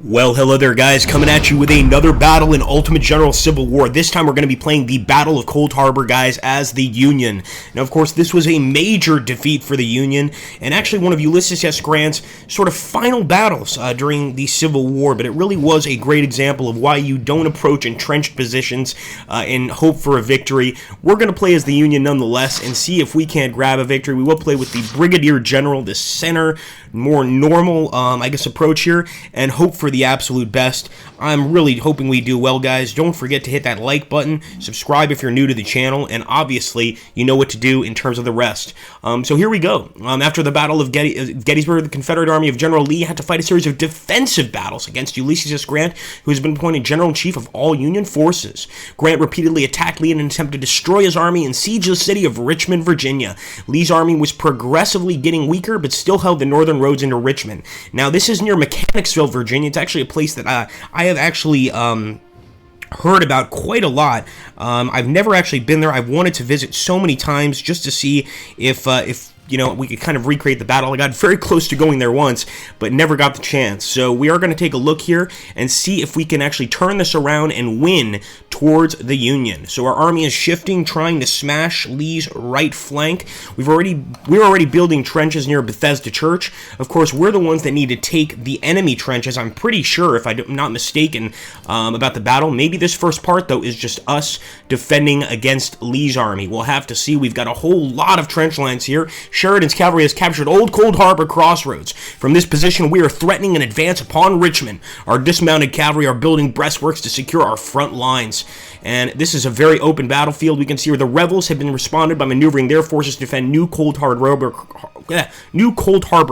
Well, hello there, guys. Coming at you with another battle in Ultimate General Civil War. This time we're going to be playing the Battle of Cold Harbor, guys, as the Union. Now, of course, this was a major defeat for the Union, and actually one of Ulysses S. Grant's sort of final battles during the Civil War, but it really was a great example of why you don't approach entrenched positions and hope for a victory. We're going to play as the Union nonetheless and see if we can't grab a victory. We will play with the Brigadier General, the center, more normal, approach here, and hope for the absolute best. I'm really hoping we do well, guys. Don't forget to hit that like button, subscribe if you're new to the channel, and obviously you know what to do in terms of the rest. So here we go. After the Battle of Gettysburg, the Confederate Army of General Lee had to fight a series of defensive battles against Ulysses S. Grant, who has been appointed General-in-Chief of all Union forces. Grant repeatedly attacked Lee in an attempt to destroy his army and siege the city of Richmond, Virginia. Lee's army was progressively getting weaker, but still held the northern roads into Richmond. Now, this is near Mechanicsville, Virginia. It's actually a place that I have actually heard about quite a lot. I've never actually been there. I've wanted to visit so many times just to see if we could kind of recreate the battle. I got very close to going there once, but never got the chance. So we are going to take a look here and see if we can actually turn this around and win towards the Union. So our army is shifting, trying to smash Lee's right flank. We're already building trenches near Bethesda Church. Of course, we're the ones that need to take the enemy trenches. I'm pretty sure, if I'm not mistaken, about the battle. Maybe this first part, though, is just us defending against Lee's army. We'll have to see. We've got a whole lot of trench lines here. Sheridan's cavalry has captured Old Cold Harbor Crossroads. From this position, we are threatening an advance upon Richmond. Our dismounted cavalry are building breastworks to secure our front lines. And this is a very open battlefield. We can see where the rebels have been responded by maneuvering their forces to defend New Cold Harbor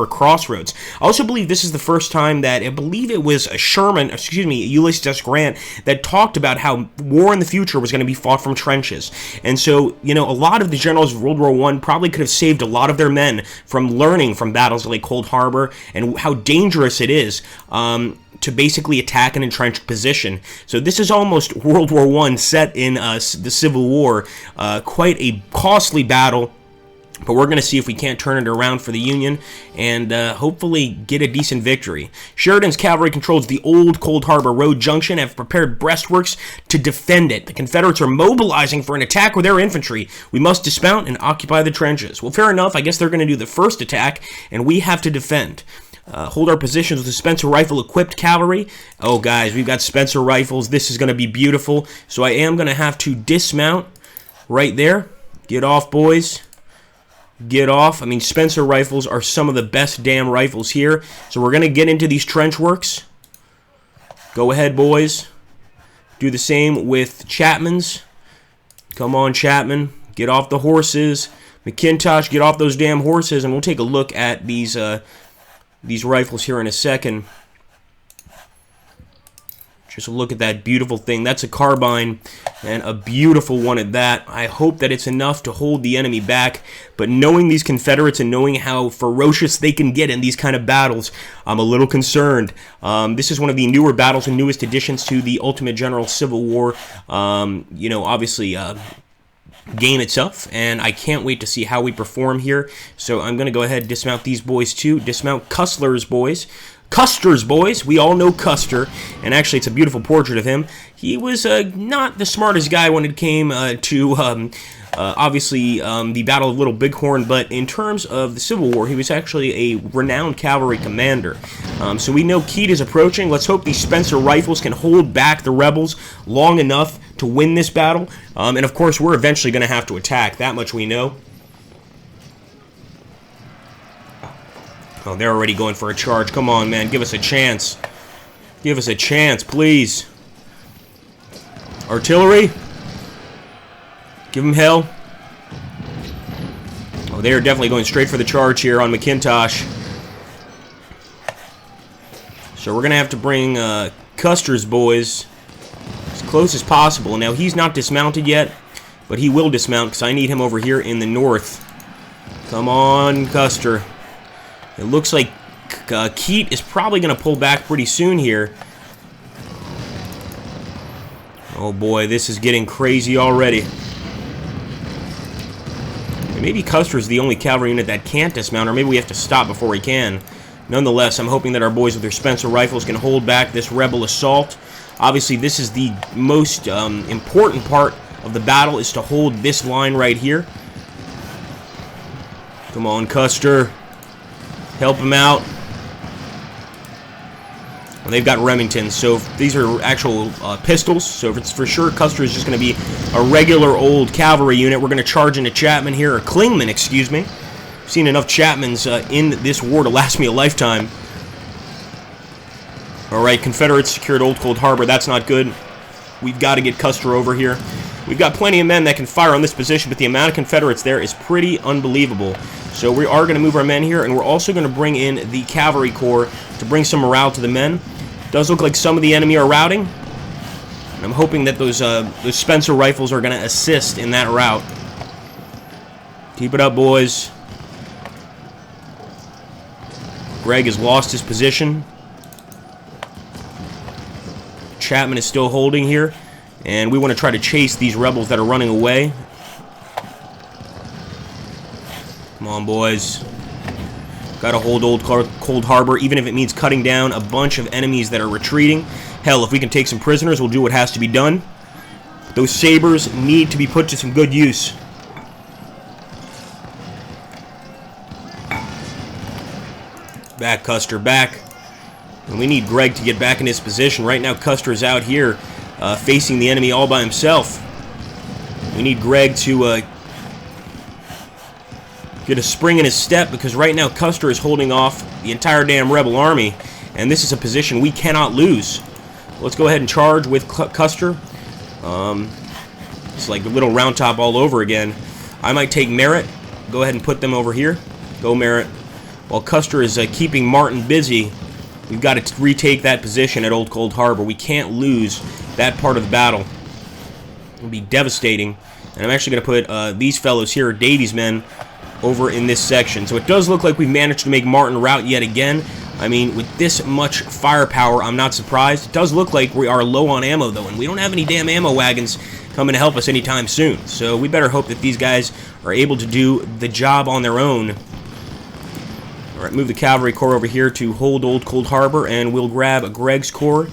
Crossroads. I also believe this is the first time that, I believe it was Ulysses S. Grant, that talked about how war in the future was going to be fought from trenches. And so, a lot of the generals of World War I probably could have saved a lot of their men from learning from battles like Cold Harbor and how dangerous it is to basically attack an entrenched position. So this is almost World War I set in the Civil War. Quite a costly battle, but we're going to see if we can't turn it around for the Union and hopefully get a decent victory. Sheridan's cavalry controls the Old Cold Harbor Road Junction and have prepared breastworks to defend it. The Confederates are mobilizing for an attack with their infantry. We must dismount and occupy the trenches. Well, fair enough. I guess they're going to do the first attack, and we have to defend. Hold our positions with the Spencer rifle-equipped cavalry. Oh, guys, we've got Spencer rifles. This is going to be beautiful. So I am going to have to dismount right there. Get off, boys. Get off. I mean, Spencer rifles are some of the best damn rifles here. So we're going to get into these trench works. Go ahead, boys. Do the same with Chapman's. Come on, Chapman. Get off the horses. McIntosh, get off those damn horses. And we'll take a look at these rifles here in a second. Just look at that beautiful thing. That's a carbine, and a beautiful one at that. I hope that it's enough to hold the enemy back, but knowing these Confederates and knowing how ferocious they can get in these kind of battles, I'm a little concerned. This is one of the newer battles and newest additions to the Ultimate General Civil War. Game itself, and I can't wait to see how we perform here. So I'm going to go ahead and dismount these boys too. Dismount Custer's boys. We all know Custer, and actually it's a beautiful portrait of him. He was not the smartest guy when it came to the Battle of Little Bighorn, but in terms of the Civil War, he was actually a renowned cavalry commander. So we know Keat is approaching. Let's hope these Spencer rifles can hold back the rebels long enough to win this battle. And of course, we're eventually going to have to attack. That much we know. Oh, they're already going for a charge. Come on, man. Give us a chance. Give us a chance, please. Artillery. Give them hell. Oh, they are definitely going straight for the charge here on McIntosh. So we're going to have to bring Custer's boys as close as possible. Now, he's not dismounted yet, but he will dismount because I need him over here in the north. Come on, Custer. It looks like Keat is probably going to pull back pretty soon here. Oh boy, this is getting crazy already. Maybe Custer's the only cavalry unit that can't dismount, or maybe we have to stop before he can. Nonetheless, I'm hoping that our boys with their Spencer rifles can hold back this rebel assault. Obviously, this is the most important part of the battle, is to hold this line right here. Come on, Custer. Help him out. Well, they've got Remingtons, so these are actual pistols. So if it's for sure Custer is just going to be a regular old cavalry unit, we're going to charge into Chapman here, or Klingman, excuse me. I've seen enough Chapmans in this war to last me a lifetime. Alright, Confederates secured Old Cold Harbor. That's not good. We've got to get Custer over here. We've got plenty of men that can fire on this position, but the amount of Confederates there is pretty unbelievable. So we are going to move our men here, and we're also going to bring in the Cavalry Corps to bring some morale to the men. Does look like some of the enemy are routing. I'm hoping that those Spencer rifles are going to assist in that rout. Keep it up, boys. Gregg has lost his position. Chapman is still holding here, and we want to try to chase these rebels that are running away. Come on, boys. Gotta hold Old Cold Harbor, even if it means cutting down a bunch of enemies that are retreating. Hell, if we can take some prisoners, we'll do what has to be done. Those sabers need to be put to some good use. Back, Custer, back. And we need Gregg to get back in his position. Right now, Custer is out here facing the enemy all by himself. We need Gregg to get a spring in his step, because right now Custer is holding off the entire damn rebel army, and this is a position we cannot lose. Let's go ahead and charge with Custer. It's like a little round top all over again. I might take Merritt. Go ahead and put them over here. Go, Merritt. While Custer is keeping Martin busy, we've got to retake that position at Old Cold Harbor. We can't lose that part of the battle. It will be devastating. And I'm actually going to put these fellows here, Davies' men, over in this section. So it does look like we've managed to make Martin rout yet again. I mean, with this much firepower, I'm not surprised. It does look like we are low on ammo, though, and we don't have any damn ammo wagons coming to help us anytime soon. So we better hope that these guys are able to do the job on their own. Alright, move the Cavalry Corps over here to hold Old Cold Harbor, and we'll grab Gregg's Corps,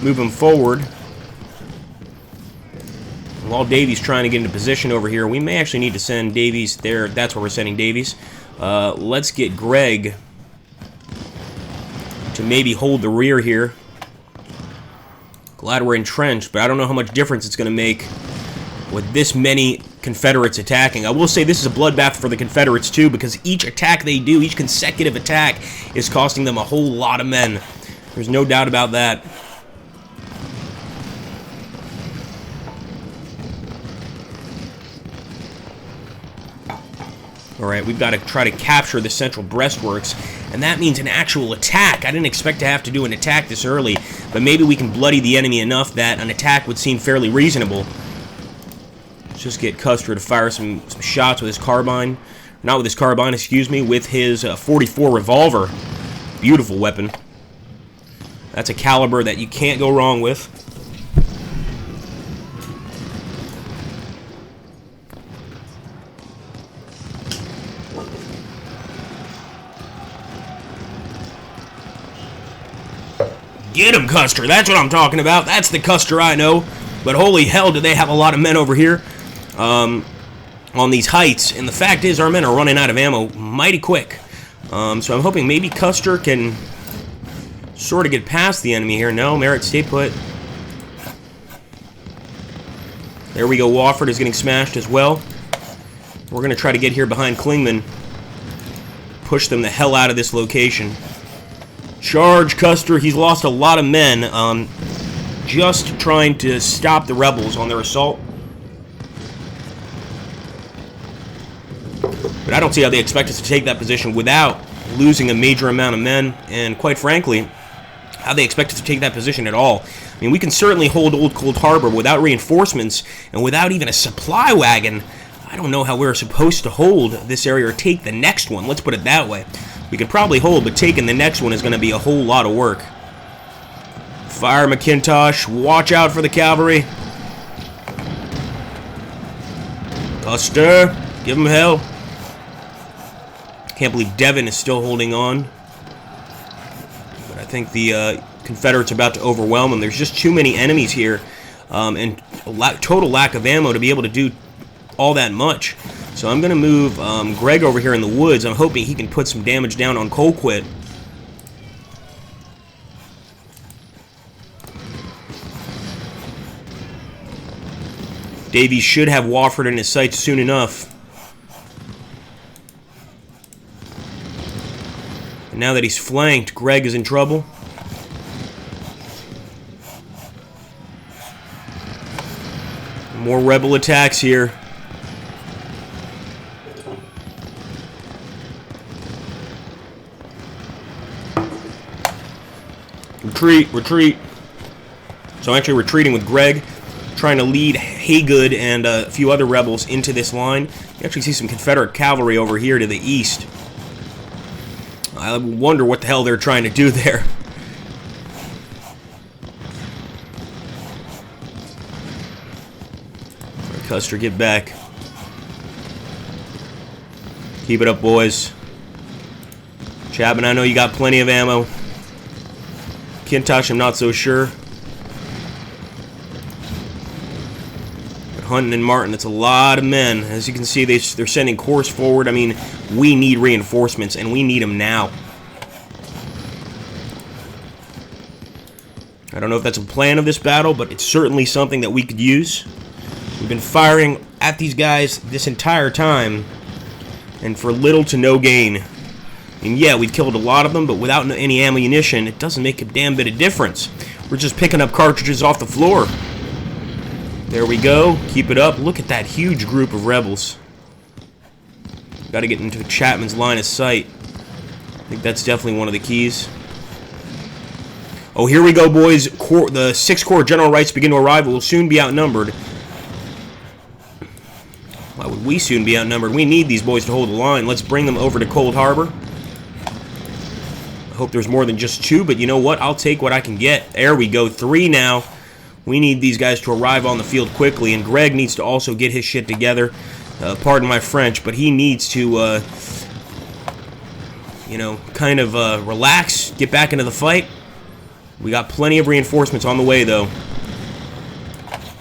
move them forward. While Davies trying to get into position over here, we may actually need to send Davies there. That's where we're sending Davies. Let's get Gregg to maybe hold the rear here. Glad we're entrenched, but I don't know how much difference it's going to make with this many Confederates attacking. I will say this is a bloodbath for the Confederates too, because each attack they do, each consecutive attack, is costing them a whole lot of men. There's no doubt about that. Alright, we've got to try to capture the central breastworks, and that means an actual attack. I didn't expect to have to do an attack this early, but maybe we can bloody the enemy enough that an attack would seem fairly reasonable. Let's just get Custer to fire some shots with his carbine. Not with his carbine, excuse me, with his .44 revolver. Beautiful weapon. That's a caliber that you can't go wrong with. Get him, Custer. That's what I'm talking about. That's the Custer I know. But holy hell, do they have a lot of men over here on these heights. And the fact is, our men are running out of ammo mighty quick. So I'm hoping maybe Custer can sort of get past the enemy here. No, Merritt, stay put. There we go. Wofford is getting smashed as well. We're going to try to get here behind Klingman. Push them the hell out of this location. Charge, Custer. He's lost a lot of men just trying to stop the rebels on their assault. But I don't see how they expect us to take that position without losing a major amount of men, and quite frankly, how they expect us to take that position at all. I mean, we can certainly hold Old Cold Harbor without reinforcements and without even a supply wagon. I don't know how we're supposed to hold this area or take the next one. Let's put it that way. We could probably hold, but taking the next one is going to be a whole lot of work. Fire, McIntosh. Watch out for the cavalry. Custer, give him hell. Can't believe Devin is still holding on. think the Confederates are about to overwhelm them. There's just too many enemies here, and total lack of ammo to be able to do all that much. So I'm going to move Greg over here in the woods. I'm hoping he can put some damage down on Colquitt. Davies should have Wofford in his sights soon enough. And now that he's flanked, Greg is in trouble. More rebel attacks here. Retreat, retreat. So I'm actually retreating with Greg, trying to lead Haygood and a few other rebels into this line. You actually see some Confederate cavalry over here to the east. I wonder what the hell they're trying to do there. Custer, get back. Keep it up, boys. Chapman, I know you got plenty of ammo. McIntosh, I'm not so sure. But Hunton and Martin, that's a lot of men. As you can see, they're sending corps forward. I mean, we need reinforcements, and we need them now. I don't know if that's a plan of this battle, but it's certainly something that we could use. We've been firing at these guys this entire time, and for little to no gain. And yeah, we've killed a lot of them, but without any ammunition, it doesn't make a damn bit of difference. We're just picking up cartridges off the floor. There we go. Keep it up. Look at that huge group of rebels. Got to get into Chapman's line of sight. I think that's definitely one of the keys. Oh, here we go, boys. The 6th Corps General Wrights begin to arrive. We'll soon be outnumbered. Why would we soon be outnumbered? We need these boys to hold the line. Let's bring them over to Cold Harbor. I hope there's more than just 2, but you know what? I'll take what I can get. There we go. 3 now. We need these guys to arrive on the field quickly, and Greg needs to also get his shit together. Pardon my French, but he needs to, you know, kind of relax, get back into the fight. We got plenty of reinforcements on the way, though.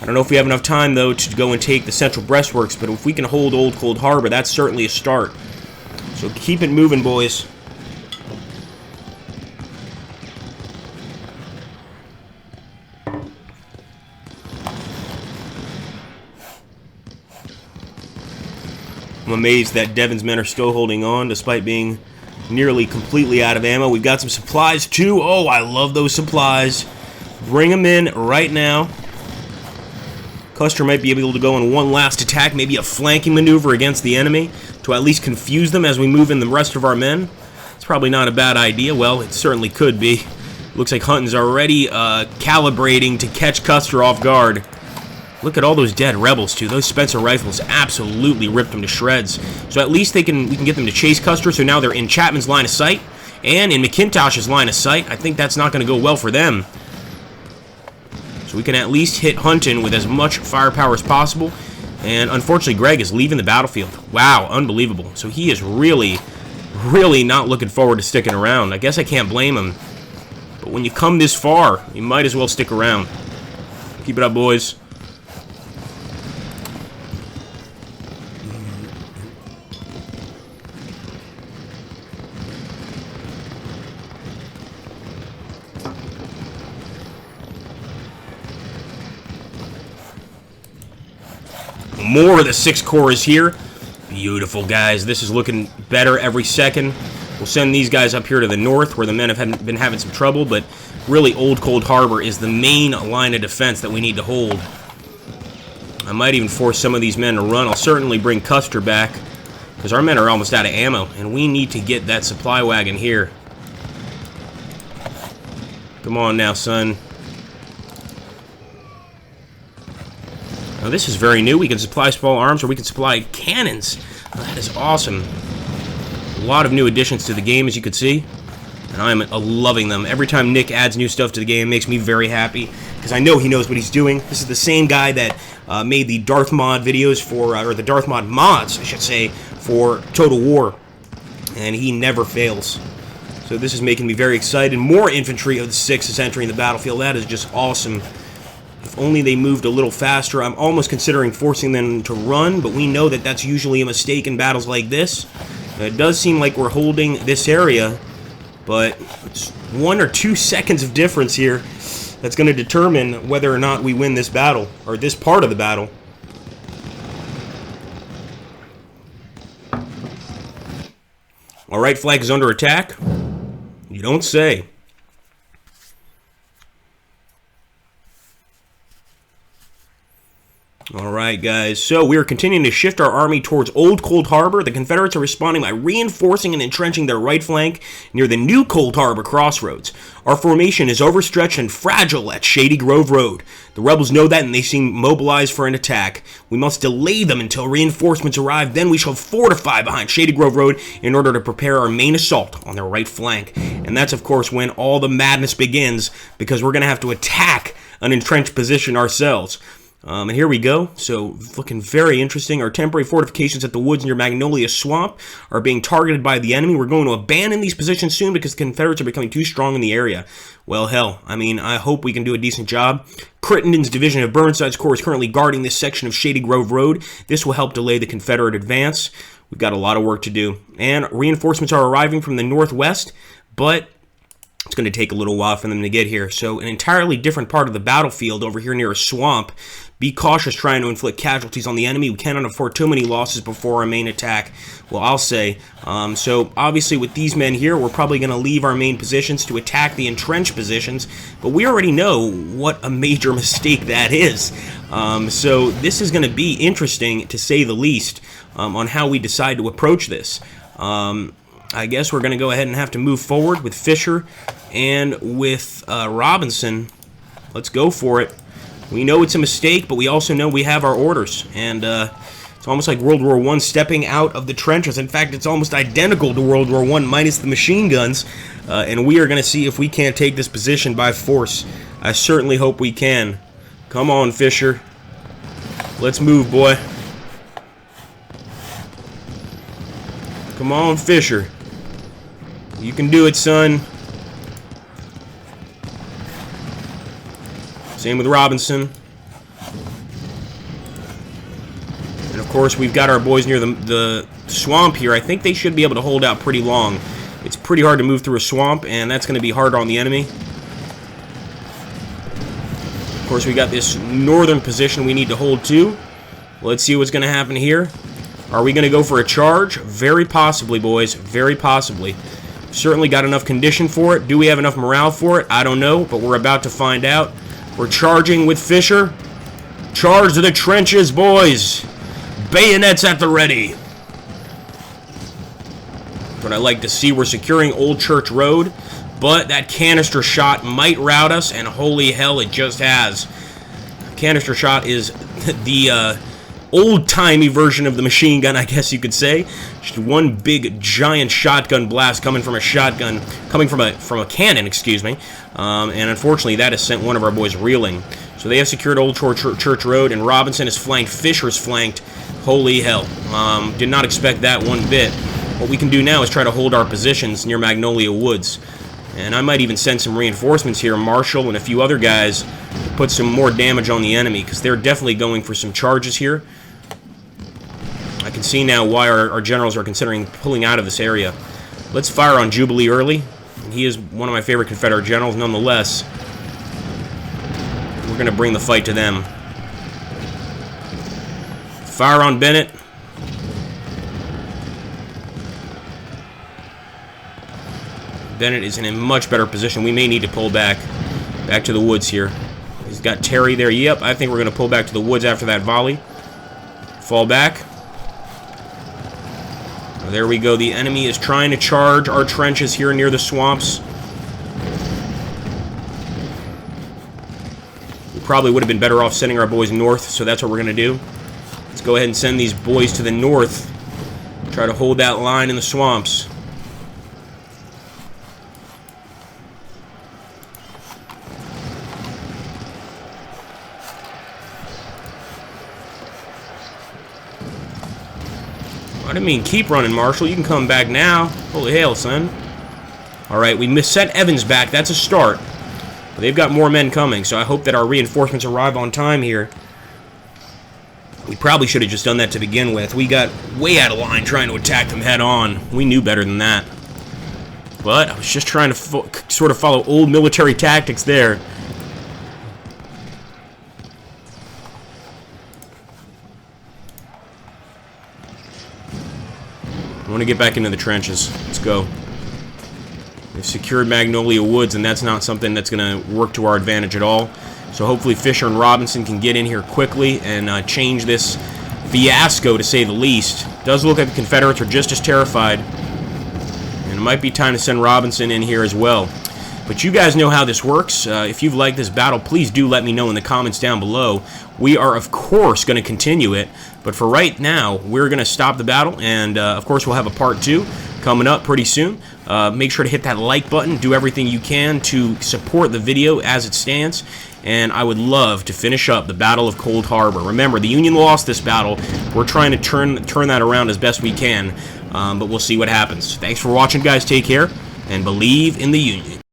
I don't know if we have enough time, though, to go and take the central breastworks, but if we can hold Old Cold Harbor, that's certainly a start. So keep it moving, boys. I'm amazed that Devon's men are still holding on, despite being nearly completely out of ammo. We've got some supplies, too. Oh, I love those supplies. Bring them in right now. Custer might be able to go in one last attack, maybe a flanking maneuver against the enemy, to at least confuse them as we move in the rest of our men. It's probably not a bad idea. Well, it certainly could be. Looks like Hunton's already calibrating to catch Custer off guard. Look at all those dead rebels, too. Those Spencer rifles absolutely ripped them to shreds. So at least we can get them to chase Custer, so now they're in Chapman's line of sight, and in McIntosh's line of sight. I think that's not going to go well for them. So we can at least hit Hunton with as much firepower as possible. And unfortunately, Greg is leaving the battlefield. Wow, unbelievable. So he is really, really not looking forward to sticking around. I guess I can't blame him. But when you come this far, you might as well stick around. Keep it up, boys. More of the 6th Corps is here. Beautiful, guys. This is looking better every second. We'll send these guys up here to the north, where the men have been having some trouble, but really Old Cold Harbor is the main line of defense that we need to hold. I might even force some of these men to run. I'll certainly bring Custer back, because our men are almost out of ammo, and we need to get that supply wagon here. Come on now, son. Now, this is very new. We can supply small arms, or we can supply cannons. Oh, that is awesome. A lot of new additions to the game, as you can see, and I'm loving them. Every time Nick adds new stuff to the game, it makes me very happy, because I know he knows what he's doing. This is the same guy that made the Darth Mod videos for, or the Darth Mod mods, I should say, for Total War, and he never fails. So this is making me very excited. More infantry of the 6th is entering the battlefield. That is just awesome. If only they moved a little faster. I'm almost considering forcing them to run, but we know that that's usually a mistake in battles like this. It does seem like we're holding this area, but it's 1 or 2 seconds of difference here that's going to determine whether or not we win this battle, or this part of the battle. Our right flank is under attack. You don't say. Alright, guys, so we are continuing to shift our army towards Old Cold Harbor. The Confederates are responding by reinforcing and entrenching their right flank near the new Cold Harbor crossroads. Our formation is overstretched and fragile at Shady Grove Road. The rebels know that and they seem mobilized for an attack. We must delay them until reinforcements arrive, then we shall fortify behind Shady Grove Road in order to prepare our main assault on their right flank. And that's, of course, when all the madness begins, because we're going to have to attack an entrenched position ourselves. And here we go. So, looking very interesting. Our temporary fortifications at the woods near Magnolia Swamp are being targeted by the enemy. We're going to abandon these positions soon because the Confederates are becoming too strong in the area. Well, hell, I mean, I hope we can do a decent job. Crittenden's division of Burnside's Corps is currently guarding this section of Shady Grove Road. This will help delay the Confederate advance. We've got a lot of work to do. And reinforcements are arriving from the northwest, but it's going to take a little while for them to get here. So an entirely different part of the battlefield over here near a swamp. Be cautious trying to inflict casualties on the enemy. We cannot afford too many losses before our main attack. Well, I'll say. So obviously with these men here, we're probably going to leave our main positions to attack the entrenched positions. But we already know what a major mistake that is. So this is going to be interesting, to say the least, on how we decide to approach this. I guess we're going to go ahead and have to move forward with Fisher and with Robinson. Let's go for it. We know it's a mistake, but we also know we have our orders. And it's almost like World War I stepping out of the trenches. In fact, it's almost identical to World War I minus the machine guns. And we are going to see if we can't take this position by force. I certainly hope we can. Come on, Fisher. Let's move, boy. Come on, Fisher. You can do it, son. Same with Robinson. And of course, we've got our boys near the swamp here. I think they should be able to hold out pretty long. It's pretty hard to move through a swamp, and that's going to be harder on the enemy. Of course, we got this northern position we need to hold too. Let's see what's going to happen here. Are we going to go for a charge? Very possibly, boys. Very possibly. Certainly got enough condition for it. Do we have enough morale for it? I don't know, but we're about to find out. We're charging with Fisher. Charge to the trenches, boys. Bayonets at the ready. What I like to see, we're securing Old Church Road, but that canister shot might rout us, and holy hell, it just has. Canister shot is the old-timey version of the machine gun, I guess you could say. Just one big, giant shotgun blast coming from a shotgun, coming from a cannon, excuse me. And unfortunately, that has sent one of our boys reeling. So they have secured Old Church Road, and Robinson is flanked. Fisher's flanked. Holy hell. Did not expect that one bit. What we can do now is try to hold our positions near Magnolia Woods. And I might even send some reinforcements here, Marshall and a few other guys, to put some more damage on the enemy, because they're definitely going for some charges here. I can see now why our generals are considering pulling out of this area. Let's fire on Jubilee early. He is one of my favorite Confederate generals, nonetheless. We're going to bring the fight to them. Fire on Bennett. Bennett is in a much better position. We may need to pull back to the woods here. He's got Terry there. Yep, I think we're going to pull back to the woods after that volley. Fall back. There we go. The enemy is trying to charge our trenches here near the swamps. We probably would have been better off sending our boys north, so that's what we're going to do. Let's go ahead and send these boys to the north. Try to hold that line in the swamps. I didn't mean keep running, Marshall. You can come back now. Holy hell, son. Alright, we sent Evans back. That's a start. But they've got more men coming, so I hope that our reinforcements arrive on time here. We probably should have just done that to begin with. We got way out of line trying to attack them head on. We knew better than that. But I was just trying to sort of follow old military tactics there. I want to get back into the trenches. Let's go. We've secured Magnolia Woods, and that's not something that's going to work to our advantage at all. So hopefully Fisher and Robinson can get in here quickly and change this fiasco, to say the least. Does look like the Confederates are just as terrified. And it might be time to send Robinson in here as well. But you guys know how this works. If you've liked this battle, please do let me know in the comments down below. We are, of course, going to continue it. But for right now, we're going to stop the battle. And, of course, we'll have a part 2 coming up pretty soon. Make sure to hit that like button. Do everything you can to support the video as it stands. And I would love to finish up the Battle of Cold Harbor. Remember, the Union lost this battle. We're trying to turn that around as best we can. But we'll see what happens. Thanks for watching, guys. Take care. And believe in the Union.